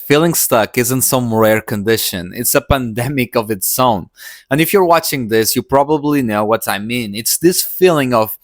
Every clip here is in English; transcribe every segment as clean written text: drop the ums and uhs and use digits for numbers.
Feeling stuck isn't some rare condition, it's a pandemic of its own. And if you're watching this, you probably know what I mean. It's this feeling of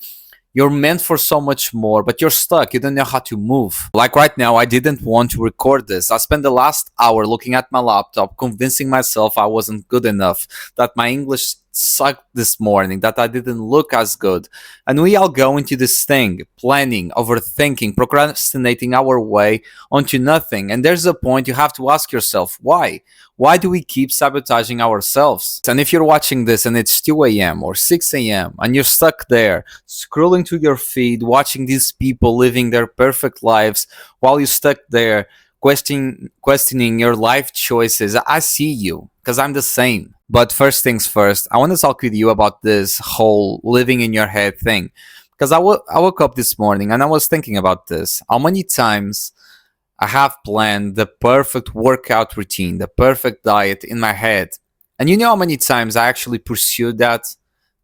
you're meant for so much more, but you're stuck. You don't know how to move. Like right now, I didn't want to record this. I spent the last hour looking at my laptop, convincing myself I wasn't good enough, that my English sucked this morning, that I didn't look as good. And we all go into this thing, planning, overthinking, procrastinating our way onto nothing. And there's a point you have to ask yourself, why? Why do we keep sabotaging ourselves? And if you're watching this and it's 2 a.m. or 6 a.m. and you're stuck there, scrolling through your feed, watching these people living their perfect lives while you're stuck there, questioning your life choices, I see you, because I'm the same. But first things first, I want to talk with you about this whole living in your head thing. Because I woke up this morning and I was thinking about this. How many times I have planned the perfect workout routine, the perfect diet in my head. And you know how many times I actually pursued that?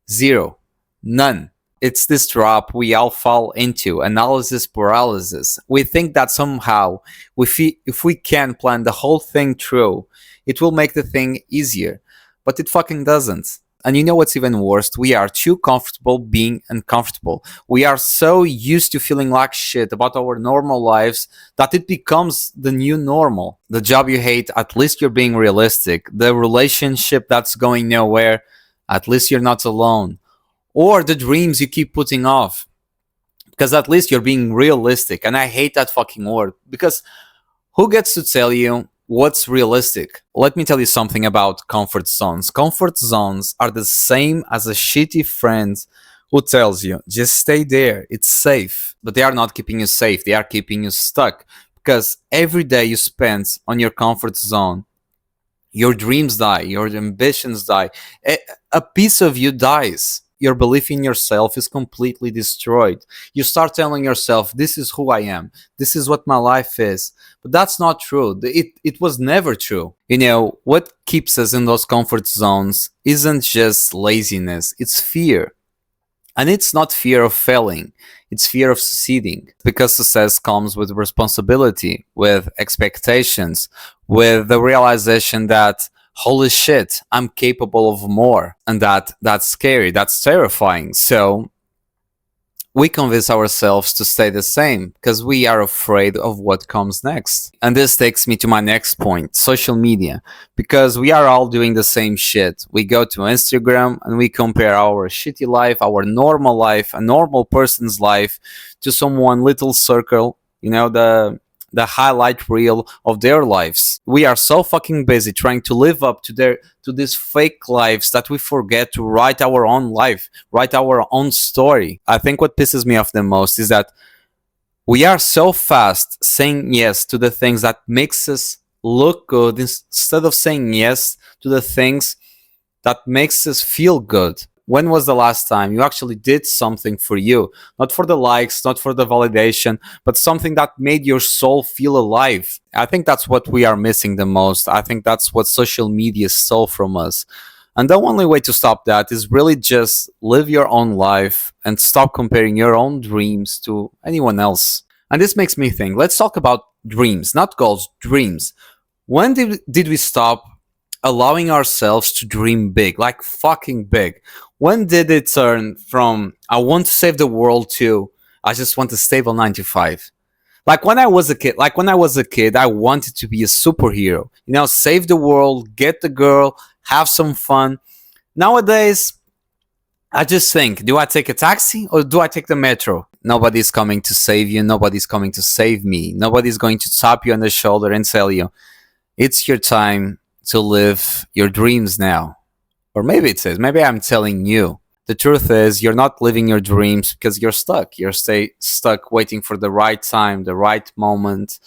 Zero. None. It's this trap we all fall into, analysis paralysis. We think that somehow, if we can plan the whole thing through, it will make the thing easier. But it fucking doesn't. And you know what's even worse? We are too comfortable being uncomfortable. We are so used to feeling like shit about our normal lives that it becomes the new normal. The job you hate, at least you're being realistic. The relationship that's going nowhere, at least you're not alone. Or the dreams you keep putting off, because at least you're being realistic. And I hate that fucking word, because who gets to tell you what's realistic? Let me tell you something about comfort zones. Comfort zones are the same as a shitty friend who tells you, just stay there, it's safe. But they are not keeping you safe, they are keeping you stuck. Because every day you spend on your comfort zone, your dreams die, your ambitions die, a piece of you dies. Your belief in yourself is completely destroyed. You start telling yourself, this is who I am, this is what my life is. But that's not true. It was never true. You know, what keeps us in those comfort zones isn't just laziness, it's fear. And it's not fear of failing, it's fear of succeeding. Because success comes with responsibility, with expectations, with the realization that holy shit, I'm capable of more. And that's scary, that's terrifying. So we convince ourselves to stay the same because we are afraid of what comes next. And this takes me to my next point, social media. Because we are all doing the same shit. We go to Instagram and we compare our shitty life, our normal life, a normal person's life to someone little circle, you know, the highlight reel of their lives. We are so fucking busy trying to live up to these fake lives that we forget to write our own life, write our own story. I think what pisses me off the most is that we are so fast saying yes to the things that makes us look good instead of saying yes to the things that makes us feel good. When was the last time you actually did something for you? Not for the likes, not for the validation, but something that made your soul feel alive. I think that's what we are missing the most. I think that's what social media stole from us. And the only way to stop that is really just live your own life and stop comparing your own dreams to anyone else. And this makes me think, let's talk about dreams, not goals, dreams. When did we stop allowing ourselves to dream big, like fucking big? When did it turn from I want to save the world to I just want a stable 9 to 5? Like when I was a kid, I wanted to be a superhero. You know, save the world, get the girl, have some fun. Nowadays, I just think, do I take a taxi or do I take the metro? Nobody's coming to save you. Nobody's coming to save me. Nobody's going to tap you on the shoulder and tell you, it's your time to live your dreams now. Or maybe it says, maybe I'm telling you. The truth is, you're not living your dreams because you're stuck. You're stuck waiting for the right time, the right moment.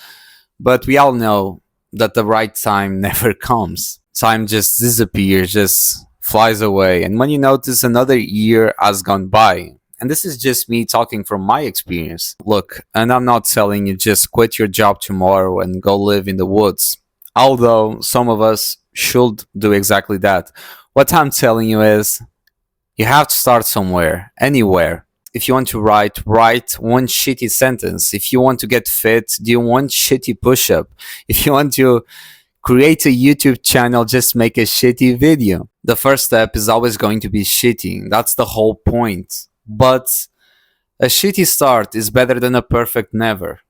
But we all know that the right time never comes. Time just disappears, just flies away. And when you notice, another year has gone by. And this is just me talking from my experience. Look, and I'm not telling you just quit your job tomorrow and go live in the woods. Although some of us should do exactly that. What I'm telling you is, you have to start somewhere, anywhere. If you want to write one shitty sentence. If you want to get fit, do one shitty push up. If you want to create a YouTube channel, just make a shitty video. The first step is always going to be shitty. That's the whole point. But a shitty start is better than a perfect never.